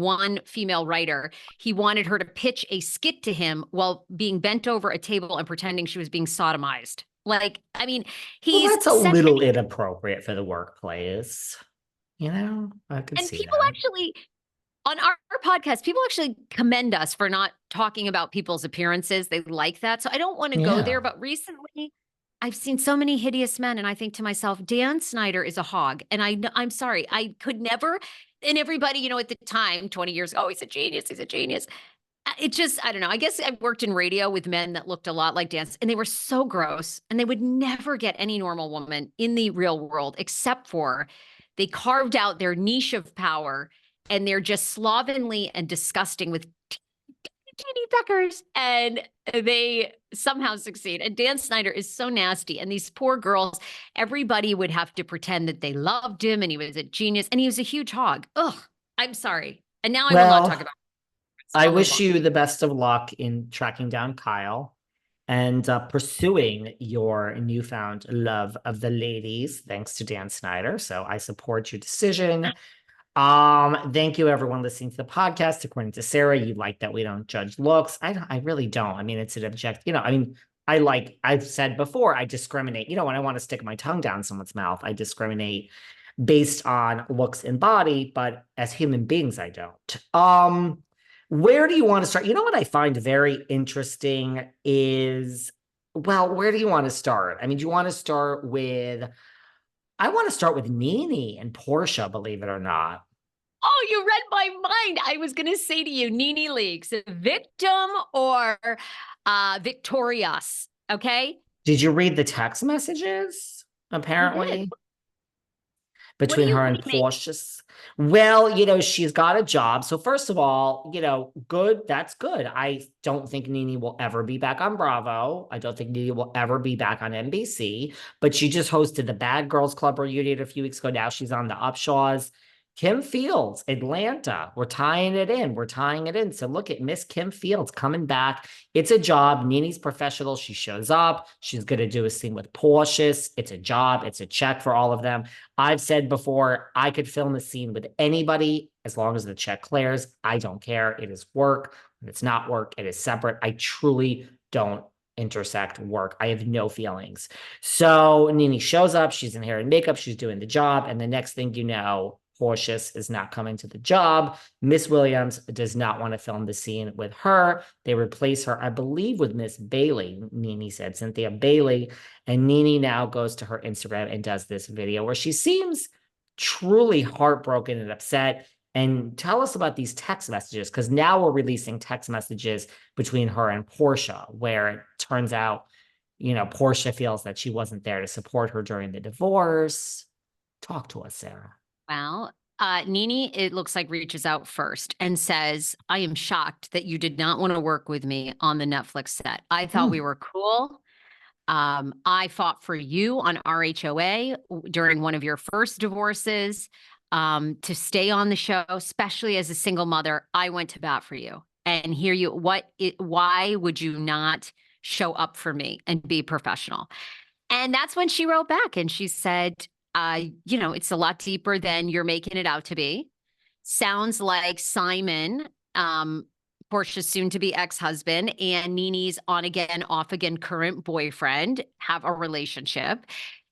one female writer, he wanted her to pitch a skit to him while being bent over a table and pretending she was being sodomized. Like, I mean, Well, he's that's a little inappropriate for the workplace. I could and see people that. actually on our podcast, people actually commend us for not talking about people's appearances. They like that. So I don't want to go Yeah. there. But recently, I've seen so many hideous men, and I think to myself, Dan Snyder is a hog. And I'm sorry, I could never. And everybody, at the time, 20 years ago, oh, he's a genius. He's a genius. It just, I don't know. I guess I worked in radio with men that looked a lot like Dan, and they were so gross, and they would never get any normal woman in the real world, except for they carved out their niche of power, and they're just slovenly and disgusting with teeny peckers, and they somehow succeed. And Dan Snyder is so nasty. And these poor girls, everybody would have to pretend that they loved him and he was a genius, and he was a huge hog. Ugh, I'm sorry. And now I will not talk Well, about it. I I'll move wish on. you the best of luck in tracking down Kyle and pursuing your newfound love of the ladies, thanks to Dan Snyder. So I support your decision. Thank you everyone listening to the podcast. According to Sarah, you like that we don't judge looks. I really don't. I mean, it's an object, I've said before, I discriminate, when I want to stick my tongue down someone's mouth, I discriminate based on looks and body, but as human beings, I don't. Where do you want to start? You know what I find very interesting is, well, where do you want to start? I mean, do you want to start with, I want to start with Nene and Porsha, believe it or not. Oh, you read my mind. I was going to say to you, Nene Leakes, victim or victorious. Okay. Did you read the text messages? I did. Apparently, What do between you, her what and do you make? Porsche's. Well, she's got a job. So first of all, good. That's good. I don't think Nene will ever be back on Bravo. I don't think Nene will ever be back on NBC. But she just hosted the Bad Girls Club reunion a few weeks ago. Now she's on the Upshaws. Kim Fields, Atlanta. We're tying it in. We're tying it in. So look at Miss Kim Fields coming back. It's a job. Nene's professional. She shows up. She's going to do a scene with Porsche's. It's a job. It's a check for all of them. I've said before, I could film a scene with anybody as long as the check clears. I don't care. It is work. When it's not work, it is separate. I truly don't intersect work. I have no feelings. So Nene shows up. She's in hair and makeup. She's doing the job. And the next thing you know, Porsche's is not coming to the job. Miss Williams does not want to film the scene with her. They replace her, I believe, with Miss Bailey. Nene said Cynthia Bailey. And Nene now goes to her Instagram and does this video where she seems truly heartbroken and upset. And tell us about these text messages, because now we're releasing text messages between her and Porsha, where it turns out, Porsha feels that she wasn't there to support her during the divorce. Talk to us, Sarah. Well, Nene, it looks like, reaches out first and says, I am shocked that you did not want to work with me on the Netflix set. I thought we were cool. I fought for you on RHOA during one of your first divorces to stay on the show, especially as a single mother. I went to bat for you. And why would you not show up for me and be professional? And that's when she wrote back and she said, it's a lot deeper than you're making it out to be. Sounds like Simon, Portia's soon-to-be ex-husband, and Nene's on-again, off-again current boyfriend have a relationship.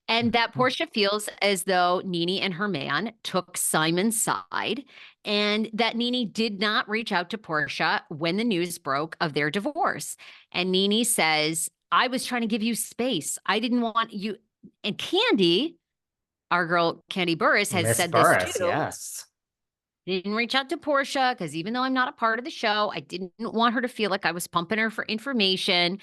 And that Porsha feels as though Nene and her man took Simon's side, and that Nene did not reach out to Porsha when the news broke of their divorce. And Nene says, I was trying to give you space. I didn't want you. And Candy, our girl Candy Burris, has Miss said this Burris, too. yes. Didn't reach out to Porsha because even though I'm not a part of the show, I didn't want her to feel like I was pumping her for information.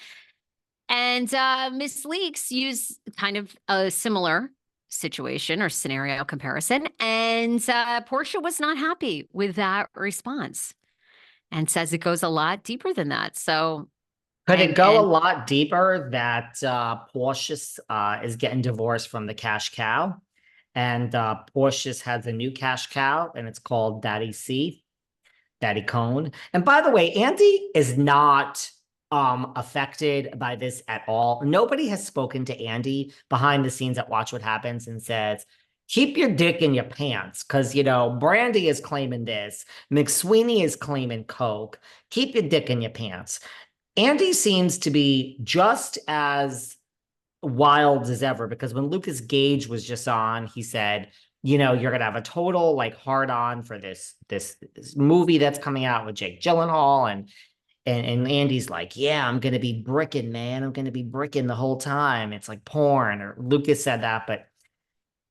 And Miss Leakes used kind of a similar situation or scenario comparison. And Porsha was not happy with that response and says it goes a lot deeper than that. So, Could it go a and lot deeper that Porsche is getting divorced from the cash cow, and Porsche has a new cash cow, and it's called Daddy C, Daddy Cone. And by the way, Andy is not affected by this at all. Nobody has spoken to Andy behind the scenes at Watch What Happens and says keep your dick in your pants because, Brandy is claiming this. McSweeney is claiming Coke. Keep your dick in your pants. Andy seems to be just as wild as ever because when Lucas Gage was just on, he said, you're gonna have a total like hard on for this movie that's coming out with Jake Gyllenhaal and Andy's like, yeah, I'm gonna be bricking, man. I'm gonna be bricking the whole time. It's like porn, or Lucas said that, but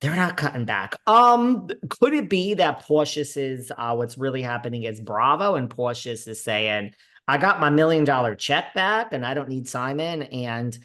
they're not cutting back. Could it be that Porsche's is what's really happening is Bravo and Porsche's is saying, I got my $1 million check back and I don't need Simon, and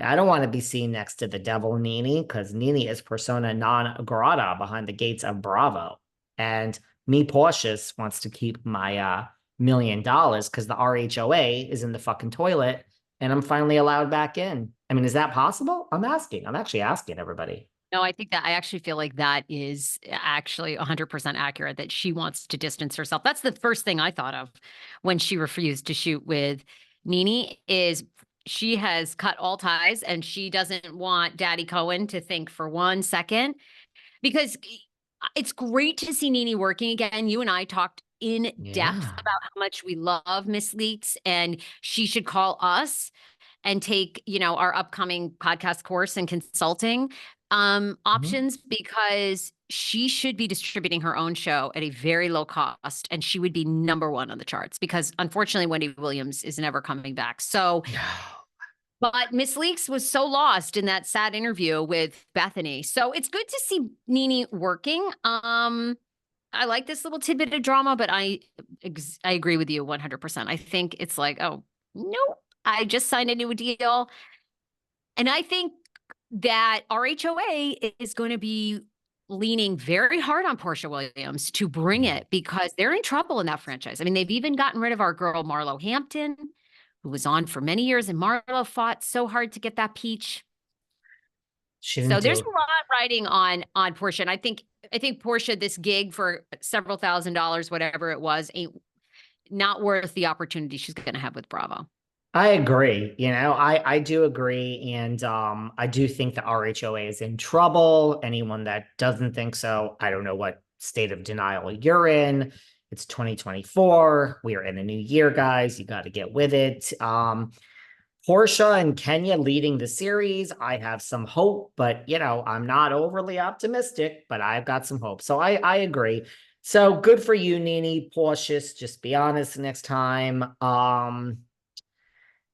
I don't want to be seen next to the devil Nene because Nene is persona non grata behind the gates of Bravo. And me, Porsche's wants to keep my $1 million because the RHOA is in the fucking toilet and I'm finally allowed back in. I mean, is that possible? I'm asking. I'm actually asking everybody. No, I think that I actually feel like that is actually 100% accurate, that she wants to distance herself. That's the first thing I thought of when she refused to shoot with Nene, is she has cut all ties and she doesn't want Daddy Cohen to think for 1 second, because it's great to see Nene working again. You and I talked in depth Yeah. about how much we love Miss Leaks, and she should call us and take, our upcoming podcast course and consulting options, because she should be distributing her own show at a very low cost and she would be #1 on the charts, because unfortunately Wendy Williams is never coming back. So, No. but Miss Leaks was so lost in that sad interview with Bethany. So it's good to see Nene working. I like this little tidbit of drama, but I agree with you 100%. I think it's like, oh, nope, I just signed a new deal. And I think that RHOA is going to be leaning very hard on Porsha Williams to bring it, because they're in trouble in that franchise. I mean, they've even gotten rid of our girl Marlo Hampton, who was on for many years, and Marlo fought so hard to get that peach. She So didn't there's do. a lot riding on Porsha, and I think Porsha, this gig for several $1,000s, whatever it was, ain't not worth the opportunity she's going to have with Bravo. I agree. I do agree. And I do think the RHOA is in trouble. Anyone that doesn't think so, I don't know what state of denial you're in. It's 2024. We are in a new year, guys. You got to get with it. Porsha and Kenya leading the series. I have some hope, but I'm not overly optimistic, but I've got some hope. So I agree. So good for you, Nene. Porsche's, just be honest next time.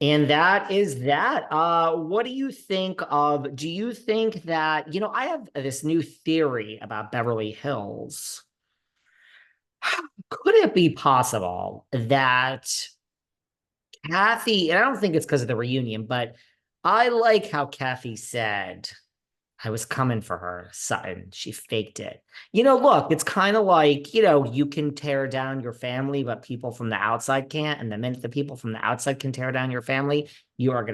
And that is that. What do you think of? Do you think that, I have this new theory about Beverly Hills. Could it be possible that Kathy, and I don't think it's because of the reunion, but I like how Kathy said, I was coming for her, Sutton. She faked it. Look, it's kind of like, you can tear down your family, but people from the outside can't. And the minute the people from the outside can tear down your family, you are going to